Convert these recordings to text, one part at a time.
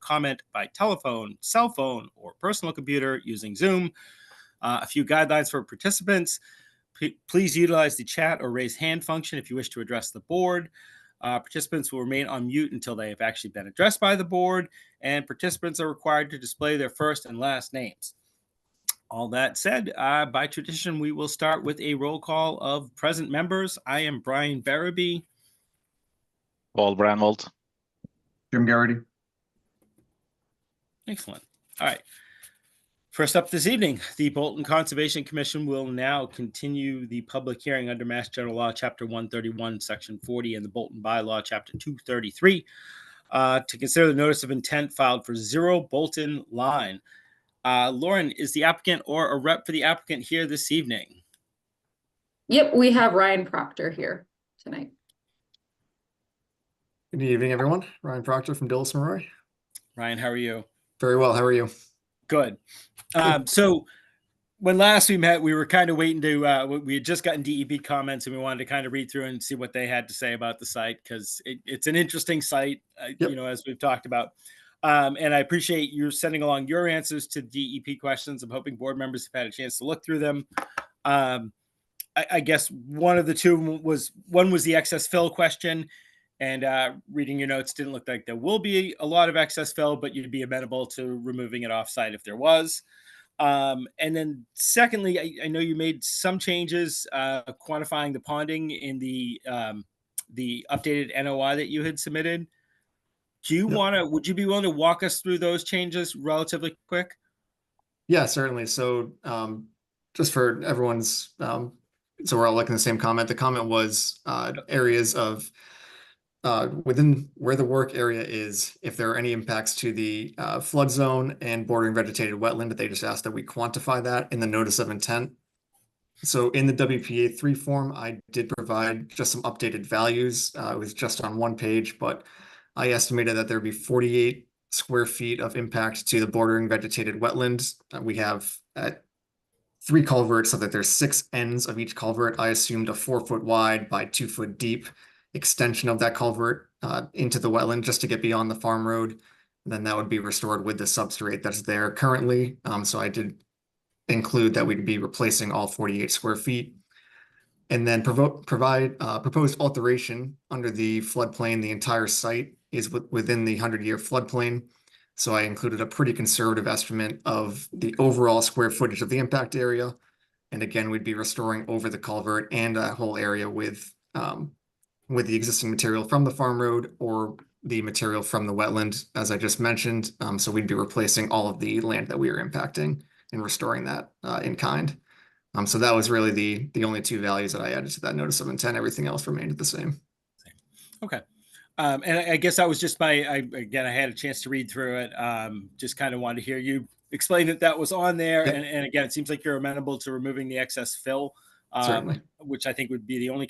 comment by telephone, cell phone, or personal computer using Zoom. A few guidelines for participants. Please utilize the chat or raise hand function if you wish to address the board. Participants will remain on mute until they have actually been addressed by the board, and participants are required to display their first and last names. All that said, by tradition, we will start with a roll call of present members. I am Brian Barabee. Paul Branwald. Jim Garrity. Excellent. All right. First up this evening, the Bolton Conservation Commission will now continue the public hearing under Mass General Law, Chapter 131, Section 40, and the Bolton Bylaw, Chapter 233, to consider the notice of intent filed for 0 Bolton Line. Lauren, is the applicant or a rep for the applicant here this evening? Yep, we have Ryan Proctor here tonight. Good evening, everyone. Ryan Proctor from Dillis Monroe. Ryan, how are you? Very well. How are you? Good. So when last we met, we were kind of waiting to, we had just gotten DEP comments and we wanted to kind of read through and see what they had to say about the site because it's an interesting site, Yep. you know, as we've talked about. And I appreciate you sending along your answers to DEP questions. I'm hoping board members have had a chance to look through them. I guess one of the two was the excess fill question, and reading your notes didn't look like there will be a lot of excess fill, but you'd be amenable to removing it offsite if there was. And then secondly, I know you made some changes quantifying the ponding in the updated NOI that you had submitted. Do you would you be willing to walk us through those changes relatively quick? Yeah, certainly. So just for everyone's, so we're all looking at the same comment. The comment was areas of within where the work area is, if there are any impacts to the flood zone and bordering vegetated wetland, they just asked that we quantify that in the notice of intent. So in the WPA 3 form, I did provide just some updated values. It was just on one page, but I estimated that there'd be 48 square feet of impact to the bordering vegetated wetlands. We have 3 culverts so that there's 6 ends of each culvert. I assumed a 4-foot wide by 2-foot deep extension of that culvert into the wetland just to get beyond the farm road. And then that would be restored with the substrate that's there currently. So I did include that we'd be replacing all 48 square feet. And then proposed alteration under the floodplain. The entire site is within the 100-year floodplain. So I included a pretty conservative estimate of the overall square footage of the impact area. And again, we'd be restoring over the culvert and that whole area with the existing material from the farm road or the material from the wetland, as I just mentioned. So we'd be replacing all of the land that we are impacting and restoring that in kind. So that was really the only 2 values that I added to that notice of intent. Everything else remained the same. Okay. And I guess that was just I had a chance to read through it. Just kind of wanted to hear you explain that was on there. Yep. And again, it seems like you're amenable to removing the excess fill, which I think would be the only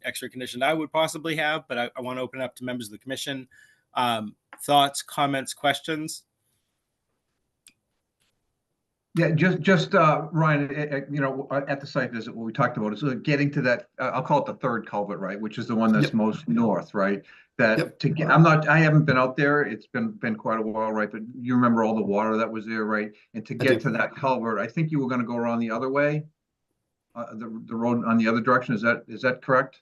extra condition I would possibly have. But I want to open it up to members of the commission. Thoughts, comments, questions? Yeah, just Ryan, you know, at the site visit, what we talked about is getting to that, I'll call it the 3rd culvert, right? Which is the one that's most north, right? That to get, I haven't been out there. It's been quite a while, right? But you remember all the water that was there, right? And to get to that culvert, I think you were going to go around the other way, the road on the other direction. Is that correct?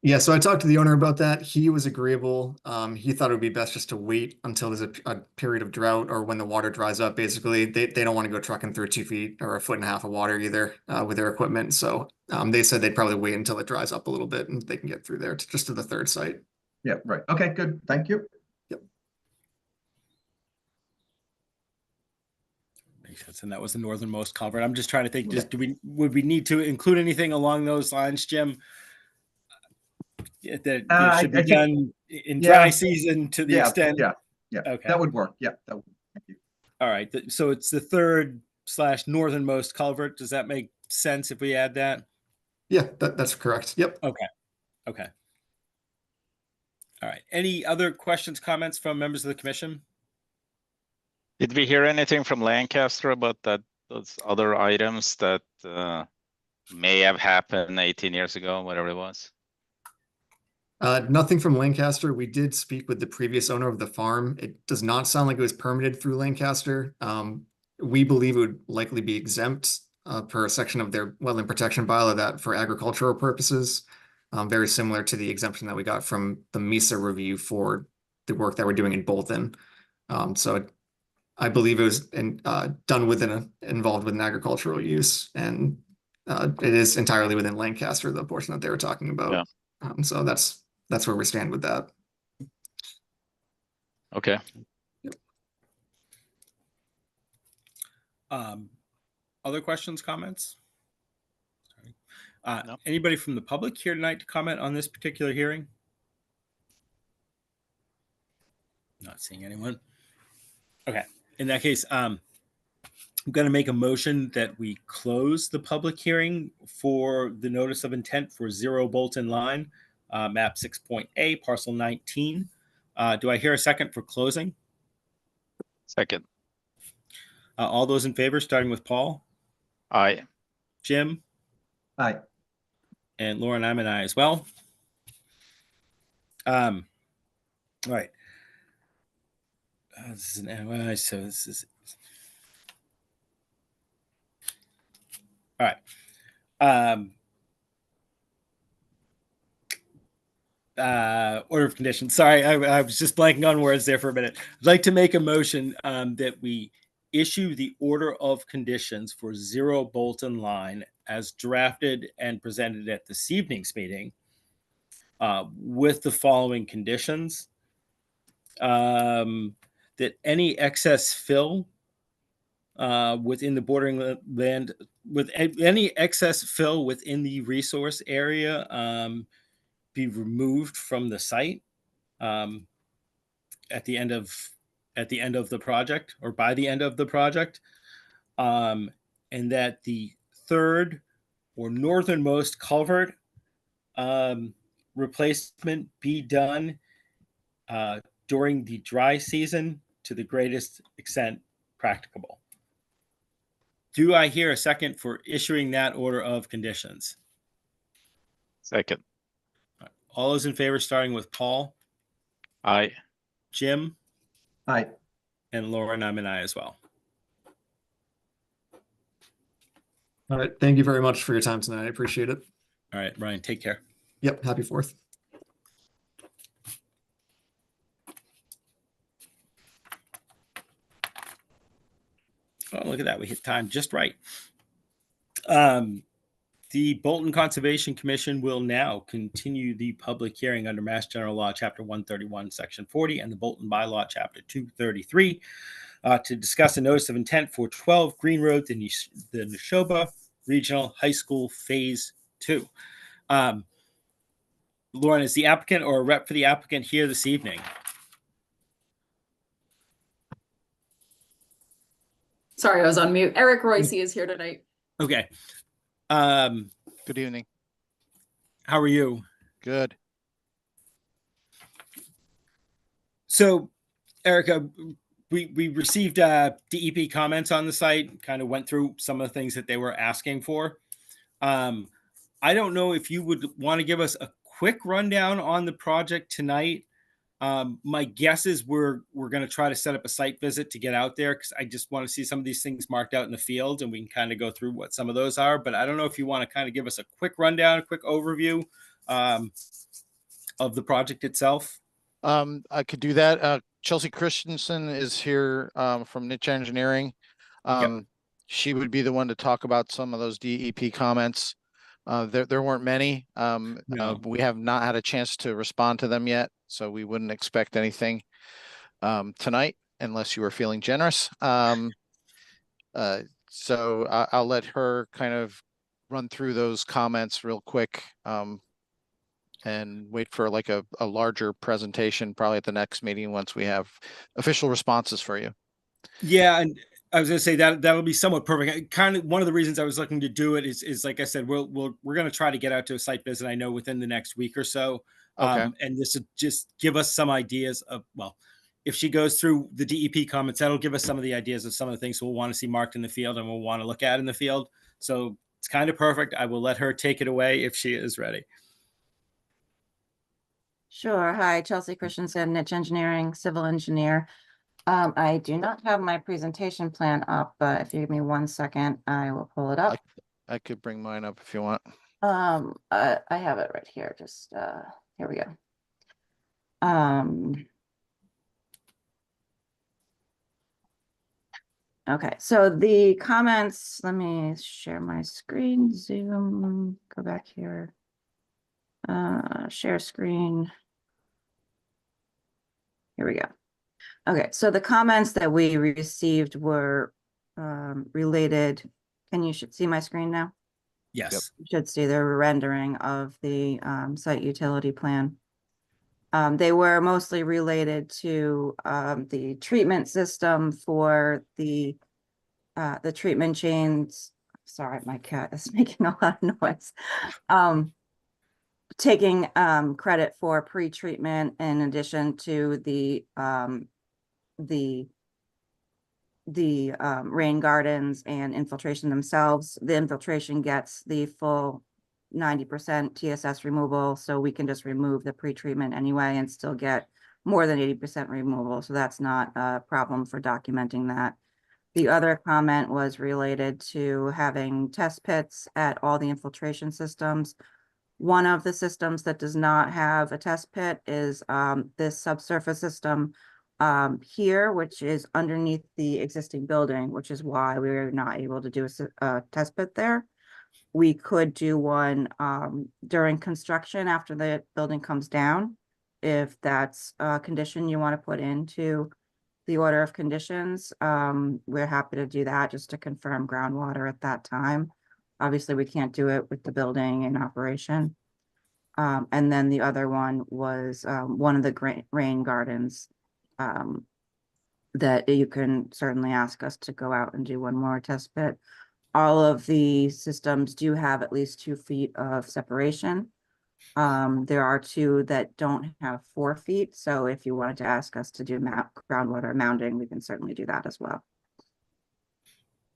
Yeah, so I talked to the owner about that. He was agreeable. He thought it would be best just to wait until there's a period of drought or when the water dries up. Basically, they don't want to go trucking through 2 feet or 1.5 feet of water either with their equipment. So they said they'd probably wait until it dries up a little bit and they can get through there just to the 3rd site. Yeah, right. Okay, good. Thank you. Yep. Makes sense. And that was the northernmost culvert. I'm just trying to think, would we need to include anything along those lines, Jim? That should be done in dry season to the extent. Yeah. Okay. That would work. Yeah. That would. Thank you. All right. So it's the 3rd/northernmost culvert. Does that make sense if we add that? Yeah, that's correct. Yep. Okay. All right. Any other questions, comments from members of the commission? Did we hear anything from Lancaster about those other items that may have happened 18 years ago, whatever it was? Nothing from Lancaster. We did speak with the previous owner of the farm. It does not sound like it was permitted through Lancaster. We believe it would likely be exempt per a section of their wetland protection bylaw that for agricultural purposes, very similar to the exemption that we got from the MESA review for the work that we're doing in Bolton. I believe it was done involved with an agricultural use, and it is entirely within Lancaster, the portion that they were talking about. Yeah. So that's where we stand with that. Okay. Other questions, comments? Sorry. No. Anybody from the public here tonight to comment on this particular hearing? Not seeing anyone. Okay. In that case, I'm going to make a motion that we close the public hearing for the notice of intent for 0 Bolton Line, map 6.A, parcel 19. Do I hear a second for closing? Second. All those in favor, starting with Paul, Aye. Jim, Aye. and Lauren, I'm an aye as well. All right. This is an NOI, so this is all right. Order of conditions. Sorry, I was just blanking on words there for a minute. I'd like to make a motion that we issue the order of conditions for 0 Bolton Line as drafted and presented at this evening's meeting with the following conditions. That any excess fill within the bordering land, with any excess fill within the resource area be removed from the site at the end of the project, or by the end of the project, and that the third or northernmost culvert replacement be done during the dry season to the greatest extent practicable. Do I hear a second for issuing that order of conditions? Second. All those in favor, starting with Paul, Aye. Jim, Aye. and Lauren, I'm an aye as well. All right. Thank you very much for your time tonight. I appreciate it. All right, Ryan, take care. Yep. Happy 4th. Oh, look at that. We hit time just right. The Bolton Conservation Commission will now continue the public hearing under Mass General Law, Chapter 131, Section 40, and the Bolton Bylaw, Chapter 233, to discuss a notice of intent for 12 Green Road, the Neshoba Regional High School Phase 2. Lauren, is the applicant or a rep for the applicant here this evening? Sorry, I was on mute. Eric Royce is here tonight. Okay. Good evening. How are you? Good. So, Erica, we received DEP comments on the site, kind of went through some of the things that they were asking for. I don't know if you would want to give us a quick rundown on the project tonight. My guess is we're going to try to set up a site visit to get out there, because I just want to see some of these things marked out in the field, and we can kind of go through what some of those are. But I don't know if you want to kind of give us a quick rundown, a quick overview of the project itself. I could do that. Chelsea Christensen is here from Niche Engineering. She would be the one to talk about some of those DEP comments. There weren't many. No. We have not had a chance to respond to them yet, so we wouldn't expect anything tonight unless you were feeling generous. So I'll let her kind of run through those comments real quick and wait for like a larger presentation probably at the next meeting once we have official responses for you. Yeah, and I was going to say that'll be somewhat perfect. Kind of one of the reasons I was looking to do it is like I said, we're going to try to get out to a site visit, I know, within the next week or so. Okay. And this would just give us some ideas of, well, if she goes through the DEP comments, that'll give us some of the ideas of some of the things we'll want to see marked in the field and we'll want to look at in the field. So it's kind of perfect. I will let her take it away if she is ready. Sure. Hi, Chelsea Christensen, Niche Engineering, civil engineer. I do not have my presentation plan up, but if you give me 1 second, I will pull it up. I could bring mine up if you want. I have it right here. Just here we go. Okay, so the comments, let me share my screen, Zoom, go back here. Share screen. Here we go. Okay, so the comments that we received were related. Can you should see my screen now? Yes. You should see the rendering of the site utility plan. They were mostly related to the treatment system for the treatment chains. Sorry, my cat is making a lot of noise. Taking credit for pre-treatment in addition to the rain gardens and infiltration themselves. The infiltration gets the full 90% TSS removal, so we can just remove the pre-treatment anyway and still get more than 80% removal. So that's not a problem for documenting that. The other comment was related to having test pits at all the infiltration systems. One of the systems that does not have a test pit is this subsurface system here, which is underneath the existing building, which is why we were not able to do a test pit there. We could do one during construction after the building comes down, if that's a condition you want to put into the order of conditions. We're happy to do that just to confirm groundwater at that time. Obviously, we can't do it with the building in operation. And then the other one was one of the rain gardens that you can certainly ask us to go out and do one more test pit. All of the systems do have at least 2 feet of separation. There are 2 that don't have 4 feet. So if you wanted to ask us to do groundwater mounding, we can certainly do that as well.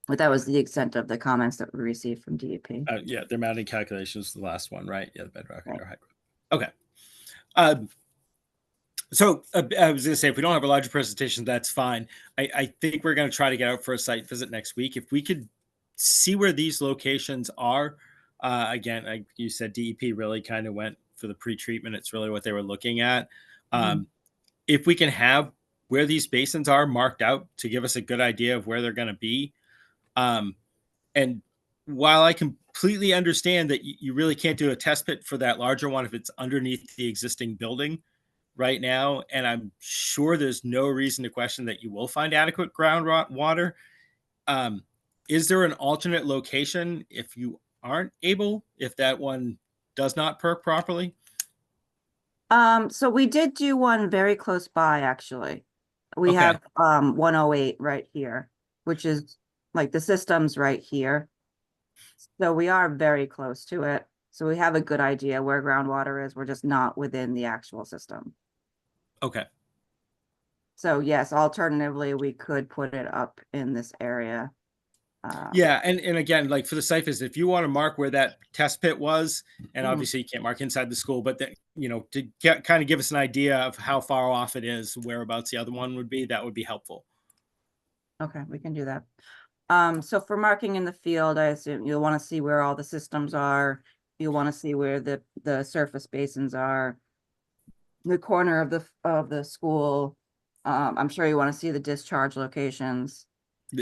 But that was the extent of the comments that we received from DEP. Yeah, their mounting calculations, the last one, right? Yeah, the bedrock. Right. Right. Okay. So I was going to say, if we don't have a larger presentation, that's fine. I think we're going to try to get out for a site visit next week. If we could see where these locations are, again, like you said, DEP really kind of went for the pre-treatment. It's really what they were looking at. If we can have where these basins are marked out to give us a good idea of where they're going to be. And while I completely understand that you really can't do a test pit for that larger one if it's underneath the existing building right now, and I'm sure there's no reason to question that you will find adequate groundwater. Is there an alternate location if you aren't able, if that one does not perk properly? So we did do one very close by, actually. We Okay. have 108 right here, which is like the system's right here. So we are very close to it. So we have a good idea where groundwater is. We're just not within the actual system. Okay. So yes, alternatively, we could put it up in this area. Yeah, and again, like for the site visit, if you want to mark where that test pit was, and obviously you can't mark inside the school, but that, you know, to kind of give us an idea of how far off it is, whereabouts the other one would be, that would be helpful. Okay, we can do that. So for marking in the field, I assume you'll want to see where all the systems are. You'll want to see where the surface basins are. The corner of the school. I'm sure you want to see the discharge locations.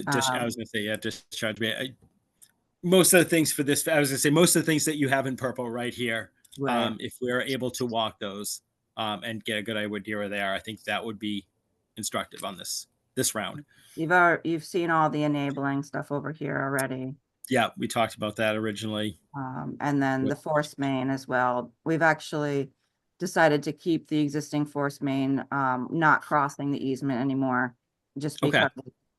I was going to say, yeah, discharge. Most of the things for this, I was going to say, most of the things that you have in purple right here, Right. if we're able to walk those and get a good idea where they are, I think that would be instructive on this round. You've seen all the enabling stuff over here already. Yeah, we talked about that originally. And then the force main as well. We've actually decided to keep the existing force main not crossing the easement anymore, just because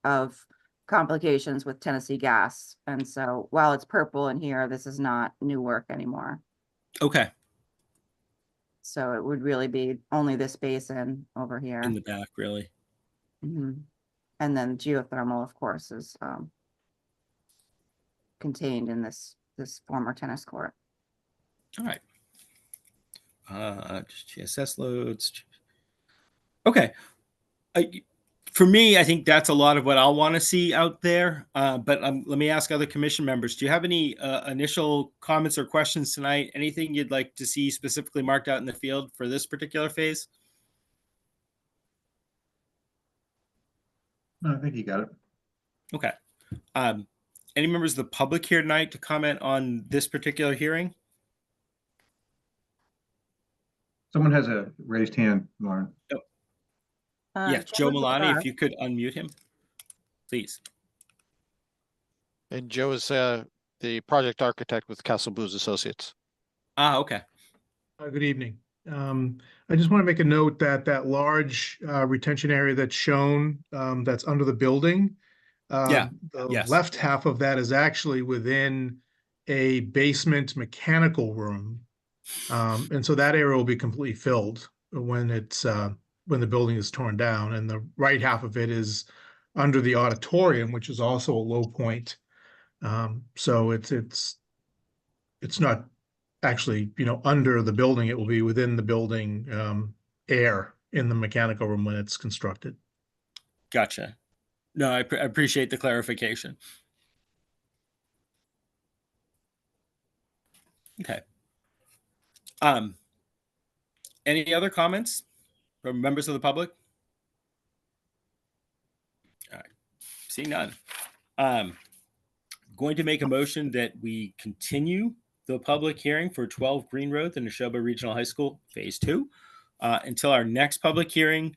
of complications with Tennessee Gas. And so while it's purple in here, this is not new work anymore. Okay. So it would really be only this basin over here. In the back, really. And then geothermal, of course, is contained in this former tennis court. All right. GSS loads. Okay. For me, I think that's a lot of what I'll want to see out there. But let me ask other commission members, do you have any initial comments or questions tonight? Anything you'd like to see specifically marked out in the field for this particular phase? No, I think you got it. Okay. Any members of the public here tonight to comment on this particular hearing? Someone has a raised hand, Lauren. Yeah, Joe Milani, if you could unmute him, please. And Joe is the project architect with Castle Booze Associates. Okay. Good evening. I just want to make a note that that large retention area that's shown, that's under the building. The yes. left half of that is actually within a basement mechanical room. And so that area will be completely filled when it's when the building is torn down. And the right half of it is under the auditorium, which is also a low point. So it's not actually, under the building. It will be within the building, air in the mechanical room when it's constructed. Gotcha. No, I appreciate the clarification. Okay. Any other comments from members of the public? All right. Seeing none. Going to make a motion that we continue the public hearing for 12 Green Road, the Neshoba Regional High School, Phase 2, until our next public hearing,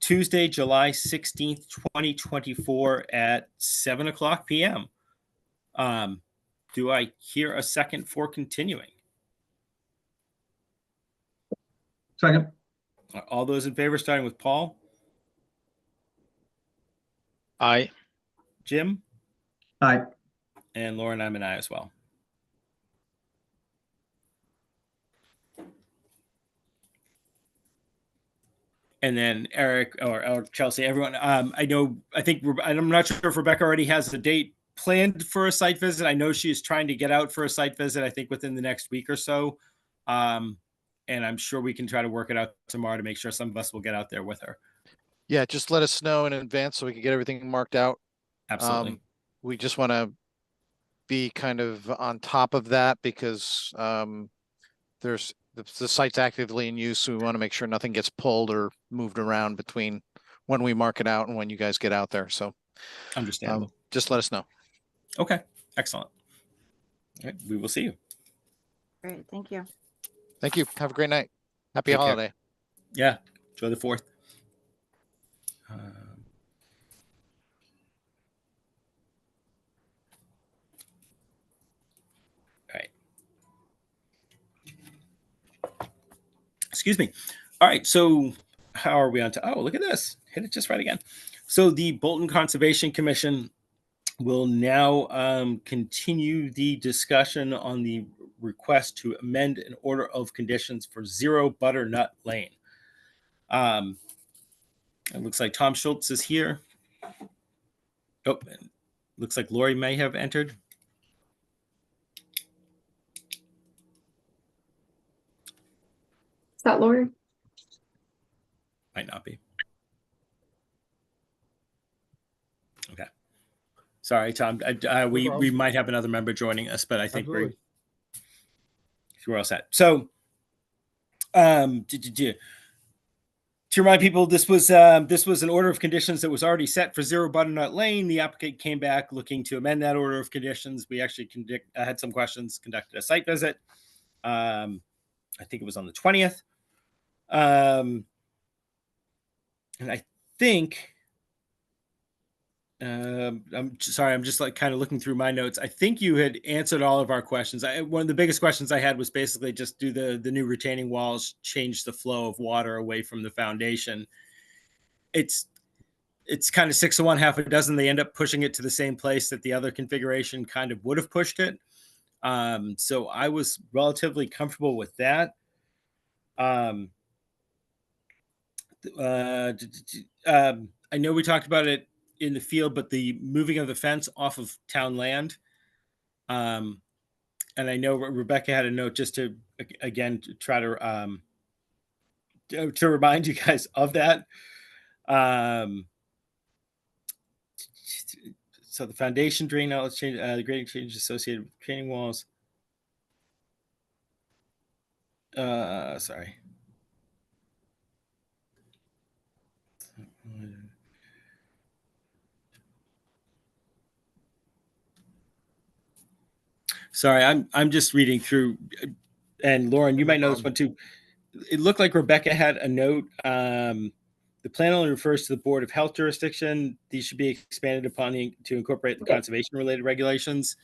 Tuesday, July 16th, 2024 at 7:00 p.m. Do I hear a second for continuing? Second. All those in favor, starting with Paul, Aye. Jim, Aye. and Lauren, I'm an aye as well. And then Eric or Chelsea, everyone, I'm not sure if Rebecca already has the date planned for a site visit. I know she's trying to get out for a site visit, I think within the next week or so. And I'm sure we can try to work it out tomorrow to make sure some of us will get out there with her. Yeah, just let us know in advance so we can get everything marked out. Absolutely. We just want to be kind of on top of that because there's the site's actively in use, so we want to make sure nothing gets pulled or moved around between when we mark it out and when you guys get out there. So Understandable. just let us know. Okay, excellent. All right, we will see you. Great, thank you. Thank you. Have a great night. Happy Take care. holiday. Yeah, enjoy the 4th. All right. Excuse me. All right, so how are we on to? Oh, look at this. Hit it just right again. So the Bolton Conservation Commission will now continue the discussion on the request to amend an order of conditions for 0 Butternut Lane. It looks like Tom Schultz is here. Oh, looks like Lori may have entered. Is that Lori? Might not be. Okay. Sorry, Tom. We might have another member joining us, but I think we're all set. So, to remind people, this was an order of conditions that was already set for 0 Butternut Lane. The applicant came back looking to amend that order of conditions. We actually had some questions, conducted a site visit. I think it was on the 20th. And I think, I'm sorry, I'm just like kind of looking through my notes. I think you had answered all of our questions. One of the biggest questions I had was basically just do the new retaining walls change the flow of water away from the foundation. It's kind of 6 of one, half a dozen. They end up pushing it to the same place that the other configuration kind of would have pushed it. So I was relatively comfortable with that. I know we talked about it in the field, but the moving of the fence off of town land, and I know Rebecca had a note just to, again, to try to remind you guys of that. So the foundation drain outlets change, the grading change associated with retaining walls. Sorry. Sorry, I'm just reading through, and Lauren, you might know this one too. It looked like Rebecca had a note. The plan only refers to the Board of Health jurisdiction. These should be expanded upon to incorporate the Okay. conservation related regulations.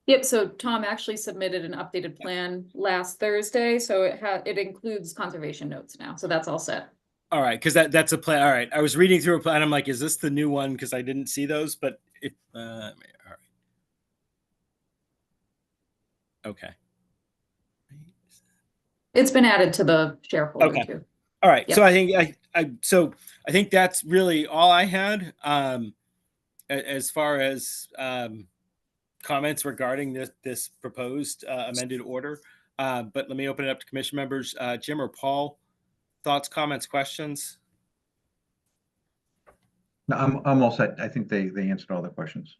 Yep, so Tom actually submitted an updated plan last Thursday, so it includes conservation notes now, so that's all set. All right, because that's a plan. All right, I was reading through a plan. I'm like, is this the new one? Because I didn't see those, but if all right, okay, It's been added to the share folder Okay. too. all right. Yep. So I think that's really all I had. As far as comments regarding this proposed amended order, but let me open it up to commission members. Jim or Paul, thoughts, comments, questions? No, I'm all set. I think they answered all the questions.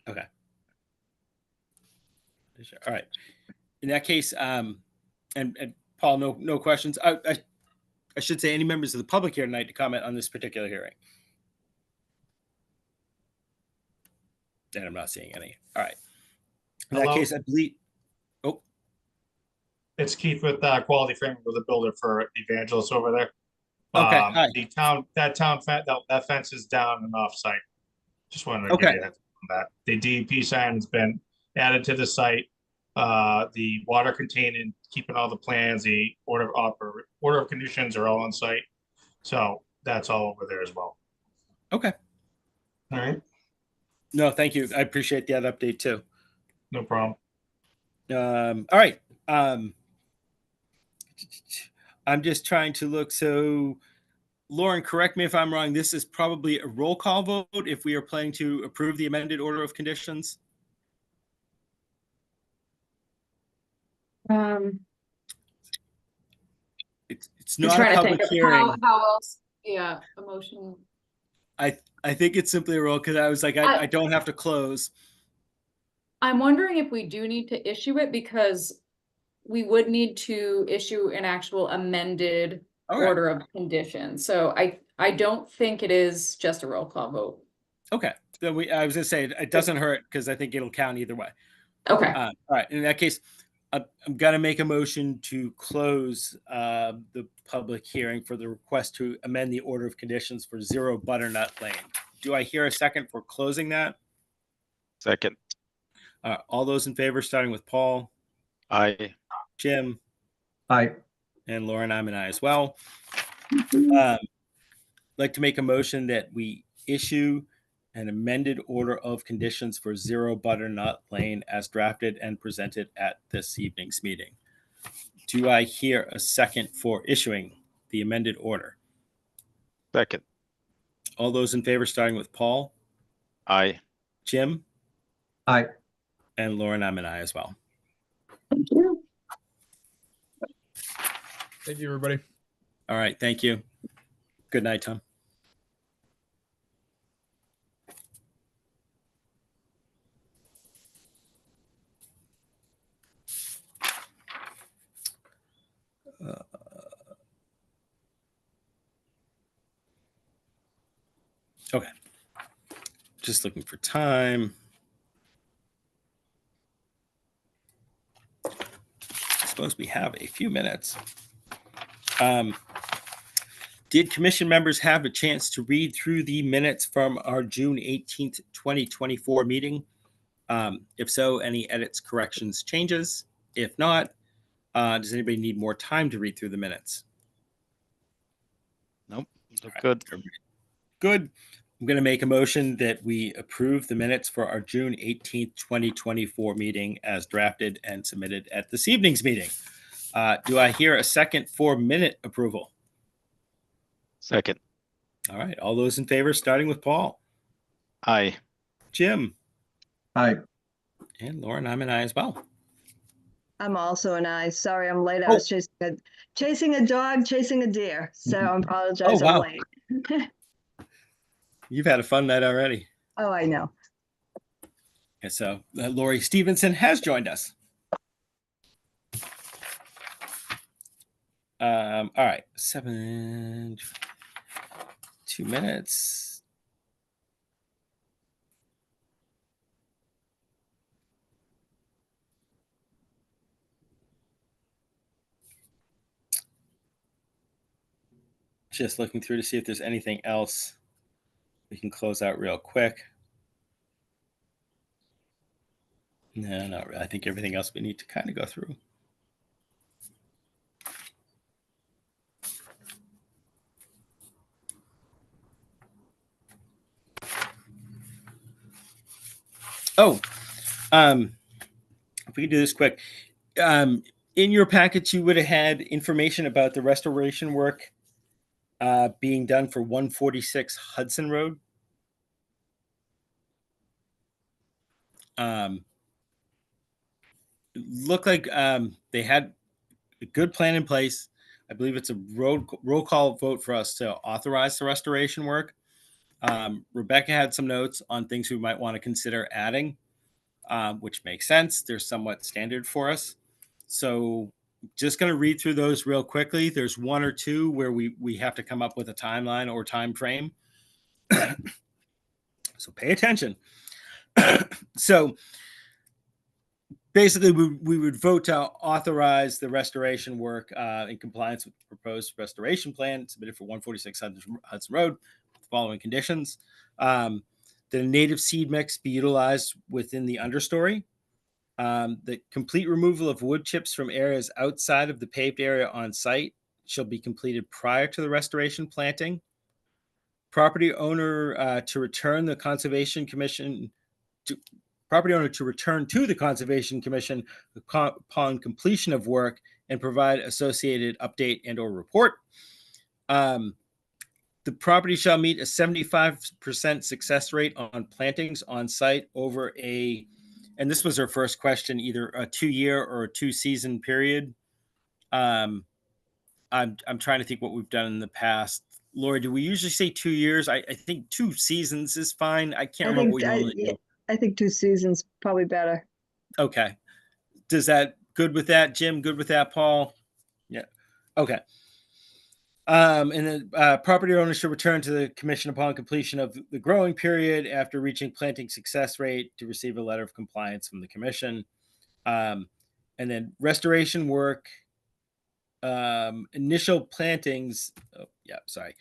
Okay. All right. In that case, and Paul, no questions. I should say any members of the public here tonight to comment on this particular hearing. And I'm not seeing any. All right. In that Hello? case, I believe. Oh, It's Keith with Quality Framing with the builder for Evangelist over there. Okay, hi. That fence is down and off site. Just wanted to give Okay. you a heads up on that. The DEP sign has been added to the site. The water containment, keeping all the plans, the order of conditions are all on site. So that's all over there as well. okay. All right, No, thank you. I appreciate that update too. no problem. All right. I'm just trying to look. So, Lauren, correct me if I'm wrong. This is probably a roll call vote if we are planning to approve the amended order of conditions. It's I'm not a trying to public think of hearing. how else, yeah, emotion. I think it's simply a roll because I was like, I don't have to close. I'm wondering if we do need to issue it because we would need to issue an actual amended Okay. order of conditions. So I don't think it is just a roll call vote. Okay. Then I was gonna say it doesn't hurt because I think it'll count either way. Okay, All right. In that case, I'm gonna make a motion to close the public hearing for the request to amend the order of conditions for 0 Butternut Lane. Do I hear a second for closing that? Second. All those in favor, starting with Paul, Aye. Jim, Aye. and Lauren, I'm an aye as well. Like to make a motion that we issue an amended order of conditions for 0 Butternut Lane as drafted and presented at this evening's meeting. Do I hear a second for issuing the amended order? Second. All those in favor, starting with Paul, Aye. Jim, Aye. and Lauren, I'm an aye as well. thank you. Thank you, everybody. All right. Thank you. Good night, Tom. Okay. Just looking for time. I suppose we have a few minutes. Did commission members have a chance to read through the minutes from our June 18th, 2024 meeting? If so, any edits, corrections, changes? If not, does anybody need more time to read through the minutes? Nope. Look All right. good. Good. I'm going to make a motion that we approve the minutes for our June 18th, 2024 meeting as drafted and submitted at this evening's meeting. Do I hear a second for minute approval? Second. All right. All those in favor, starting with Paul, Aye. Jim, Aye. And Lauren, I'm an aye as well. I'm also an aye. Sorry, I'm late. I Oh. was chasing a dog, chasing a deer. So I apologize. Oh, I'm wow. late. You've had a fun night already. Oh, I know. Okay, so Lori Stevenson has joined us. All right, 2 minutes. Just looking through to see if there's anything else we can close out real quick. No, not really. I think everything else we need to kind of go through. Oh, if we can do this quick. In your package, you would have had information about the restoration work being done for 146 Hudson Road. Looked like they had a good plan in place. I believe it's a roll call vote for us to authorize the restoration work. Rebecca had some notes on things we might want to consider adding, which makes sense. They're somewhat standard for us. So just going to read through those real quickly. There's one or two where we have to come up with a timeline or time frame. So pay attention. So basically, we would vote to authorize the restoration work in compliance with the proposed restoration plan submitted for 146 Hudson Road with the following conditions. The native seed mix be utilized within the understory. The complete removal of wood chips from areas outside of the paved area on site shall be completed prior to the restoration planting. Property owner to return the Conservation Commission to return to the Conservation Commission upon completion of work and provide associated update and or report. The property shall meet a 75% success rate on plantings on site over and this was our first question, either a 2-year or a 2-season period. I'm trying to think what we've done in the past. Lori, do we usually say 2 years? I think 2 seasons is fine. I can't remember what we normally do. I think 2 seasons probably better. Okay. Does that good with that, Jim? Good with that, Paul? Yeah. Okay. And then property owner should return to the commission upon completion of the growing period after reaching planting success rate to receive a letter of compliance from the commission. And then restoration work, initial plantings. Oh, yeah, sorry.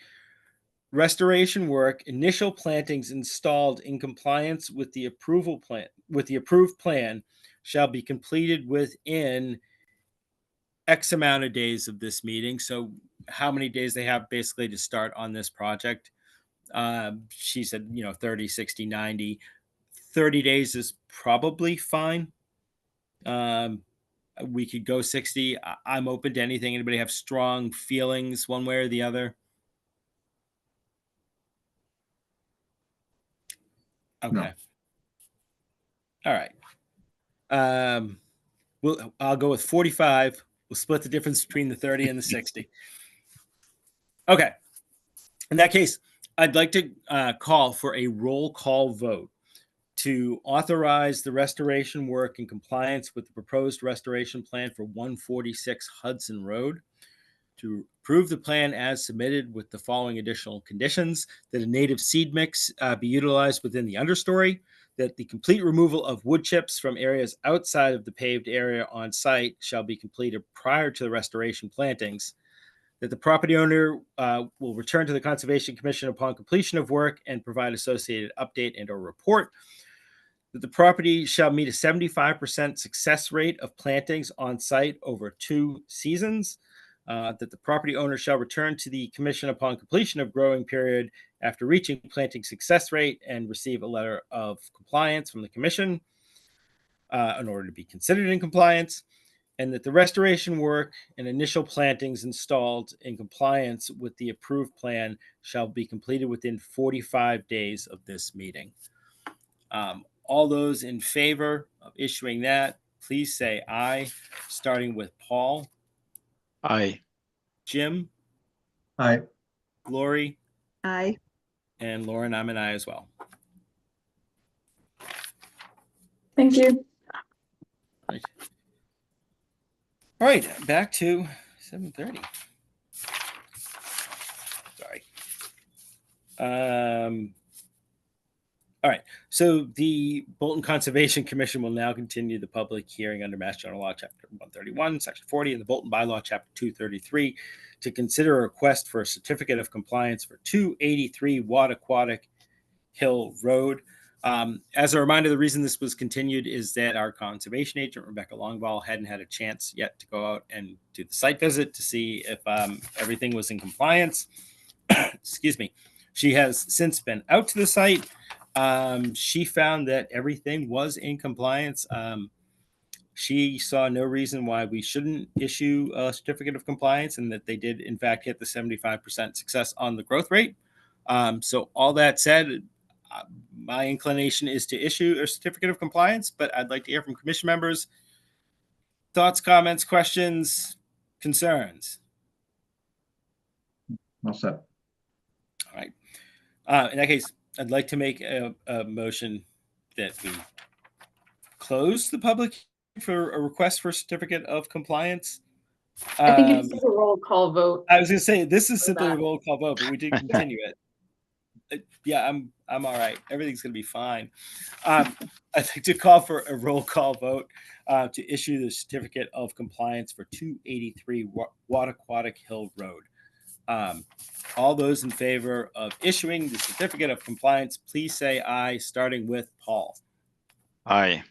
Restoration work, initial plantings installed in compliance with the approved plan shall be completed within X amount of days of this meeting. So how many days they have basically to start on this project? She said, 30, 60, 90. 30 days is probably fine. We could go 60. I'm open to anything. Anybody have strong feelings one way or the other? Okay. No. All right. I'll go with 45. We'll split the difference between the 30 and the 60. Okay. In that case, I'd like to call for a roll call vote to authorize the restoration work in compliance with the proposed restoration plan for 146 Hudson Road, to approve the plan as submitted with the following additional conditions: that a native seed mix be utilized within the understory, that the complete removal of wood chips from areas outside of the paved area on site shall be completed prior to the restoration plantings, that the property owner will return to the Conservation Commission upon completion of work and provide associated update and or report, that the property shall meet a 75% success rate of plantings on site over 2 seasons, that the property owner shall return to the commission upon completion of growing period after reaching planting success rate and receive a letter of compliance from the commission in order to be considered in compliance, and that the restoration work and initial plantings installed in compliance with the approved plan shall be completed within 45 days of this meeting. All those in favor of issuing that, please say aye, starting with Paul, Aye. Jim, Aye. Glory, Aye. and Lauren. I'm an aye as well. Thank you. Right. All right, back to 7:30. Sorry. All right, so the Bolton Conservation Commission will now continue the public hearing under Mass General Law, Chapter 131, Section 40, and the Bolton Bylaw, Chapter 233, to consider a request for a certificate of compliance for 283 Wattaquatic Hill Road. As a reminder, the reason this was continued is that our conservation agent, Rebecca Longwell, hadn't had a chance yet to go out and do the site visit to see if everything was in compliance. Excuse me. She has since been out to the site. She found that everything was in compliance. She saw no reason why we shouldn't issue a certificate of compliance, and that they did, in fact, hit the 75% success on the growth rate. So all that said, my inclination is to issue a certificate of compliance, but I'd like to hear from commission members. Thoughts, comments, questions, concerns? All set. All right. In that case, I'd like to make a motion that we close the public for a request for a certificate of compliance. I think it's a roll call vote. I was going to say this is For simply a that. roll call vote, but we did continue it. Yeah, I'm all right. Everything's going to be fine. I'd like to call for a roll call vote to issue the certificate of compliance for 283 Wattaquatic Hill Road. All those in favor of issuing the certificate of compliance, please say aye, starting with Paul. Aye.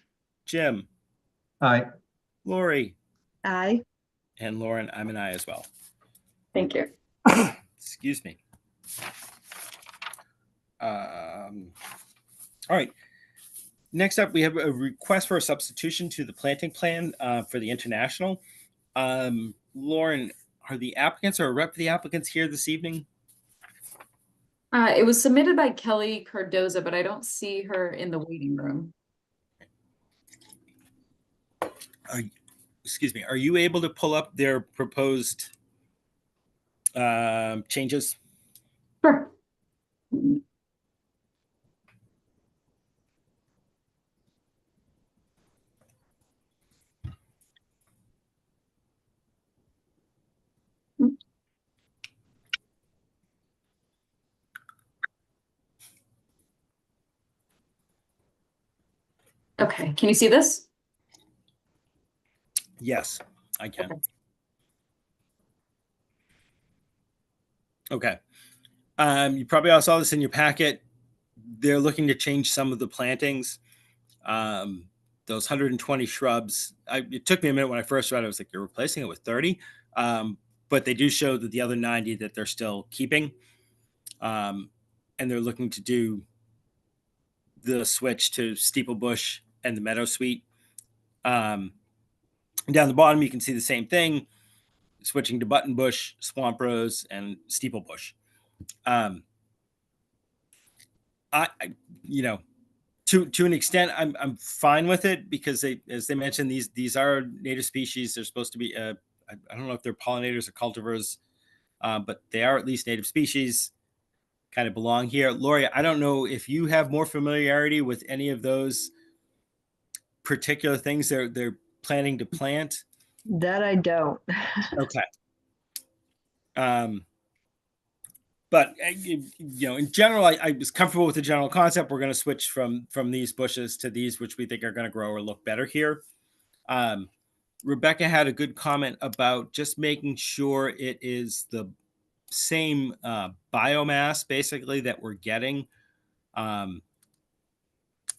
Jim, Aye. Lori, Aye. and Lauren. I'm an aye as well. Thank you. Excuse me. All right. Next up, we have a request for a substitution to the planting plan for the International. Lauren, are the applicants or a rep for the applicants here this evening? It was submitted by Kelly Cardoza, but I don't see her in the waiting room. Excuse me. Are you able to pull up their proposed changes? Sure. Okay, can you see this? Yes, I can. Okay. You probably all saw this in your packet. They're looking to change some of the plantings. Those 120 shrubs, it took me a minute when I first read it. I was like, you're replacing it with 30. But they do show that the other 90 that they're still keeping. And they're looking to do the switch to steeple bush and the meadow sweet. Down the bottom, you can see the same thing, switching to button bush, swamp rose, and steeple bush. You know, to an extent, I'm fine with it because they, as they mentioned, these are native species. They're supposed to be, I don't know if they're pollinators or cultivars, but they are at least native species, kind of belong here. Lori, I don't know if you have more familiarity with any of those particular things they're planning to plant. That I don't. Okay. But you know, in general, I was comfortable with the general concept. We're going to switch from these bushes to these, which we think are going to grow or look better here. Rebecca had a good comment about just making sure it is the same biomass, basically, that we're getting.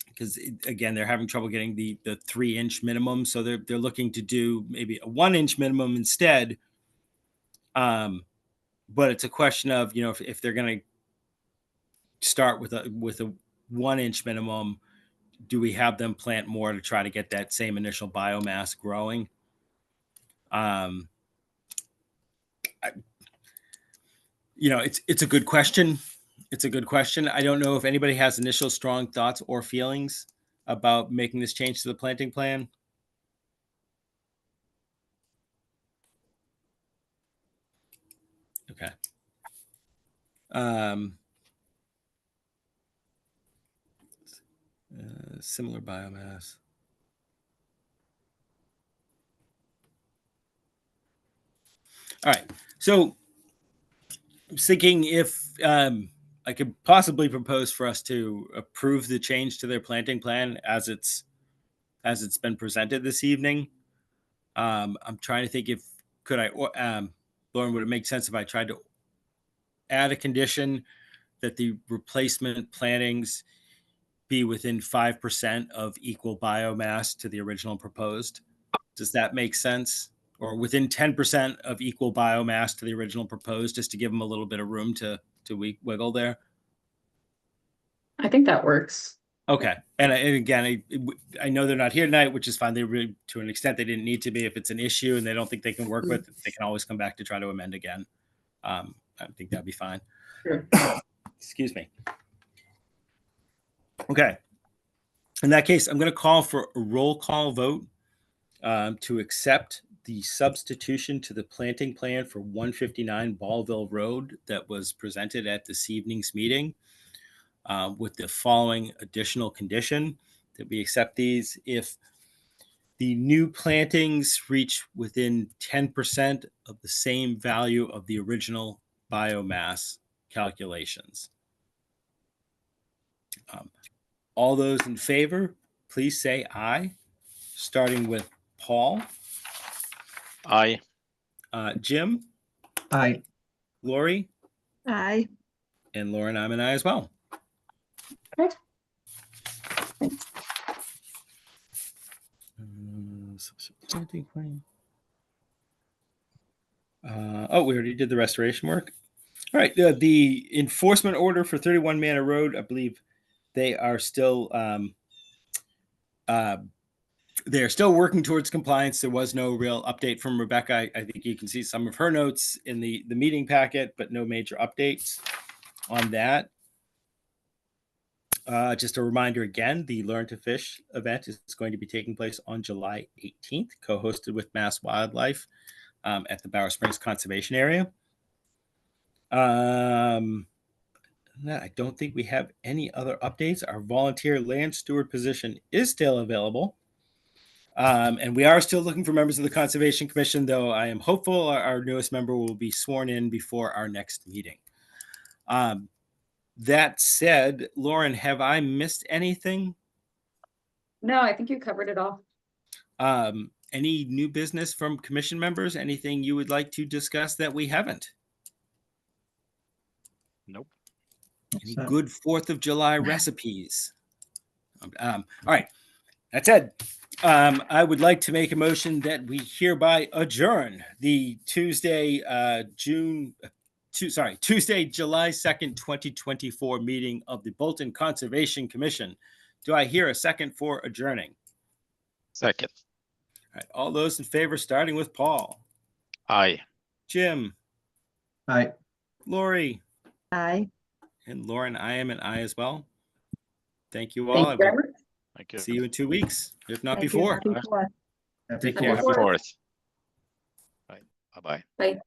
Because again, they're having trouble getting the 3-inch minimum, so they're looking to do maybe a 1-inch minimum instead. But it's a question of, you know, if they're going to start with a 1-inch minimum, do we have them plant more to try to get that same initial biomass growing? You know, it's a good question. It's a good question. I don't know if anybody has initial strong thoughts or feelings about making this change to the planting plan? Okay. Similar biomass. All right. So I was thinking if I could possibly propose for us to approve the change to their planting plan as it's been presented this evening. I'm trying to think if Lauren, would it make sense if I tried to add a condition that the replacement plantings be within 5% of equal biomass to the original proposed? Does that make sense? Or within 10% of equal biomass to the original proposed, just to give them a little bit of room to wiggle there? I think that works. Okay. And again, I know they're not here tonight, which is fine. They really, to an extent, they didn't need to be. If it's an issue and they don't think they can work with it, they can always come back to try to amend again. I think that'd be fine. Sure. Excuse me. Okay. In that case, I'm going to call for a roll call vote to accept the substitution to the planting plan for 159 Ballville Road that was presented at this evening's meeting, with the following additional condition: that we accept these if the new plantings reach within 10% of the same value of the original biomass calculations. All those in favor, please say aye, starting with Paul. Aye. Jim, Aye. Lori, Aye. and Lauren, I'm an aye as well. Okay. We already did the restoration work. All right. The enforcement order for 31 Manor Road, I believe they are still working towards compliance. There was no real update from Rebecca. I think you can see some of her notes in the meeting packet, but no major updates on that. Just a reminder again, the Learn to Fish event is going to be taking place on July 18th, co-hosted with Mass Wildlife at the Bower Springs Conservation Area. I don't think we have any other updates. Our volunteer land steward position is still available. And we are still looking for members of the Conservation Commission, though I am hopeful our newest member will be sworn in before our next meeting. That said, Lauren, have I missed anything? No, I think you covered it all. Any new business from commission members? Anything you would like to discuss that we haven't? Nope. Any good 4th of July recipes? All right. That said, I would like to make a motion that we hereby adjourn the Tuesday, July 2nd, 2024 meeting of the Bolton Conservation Commission. Do I hear a second for adjourning? Second. All right. All those in favor, starting with Paul. Aye. Jim. Aye. Lori. Aye. And Lauren, I am an aye as well. Thank you all. Thank you very much. Thank you. See you in 2 weeks, if not Thank you. before. Happy Fourth. Happy Take care. Happy 4th. Bye. Bye-bye. Bye.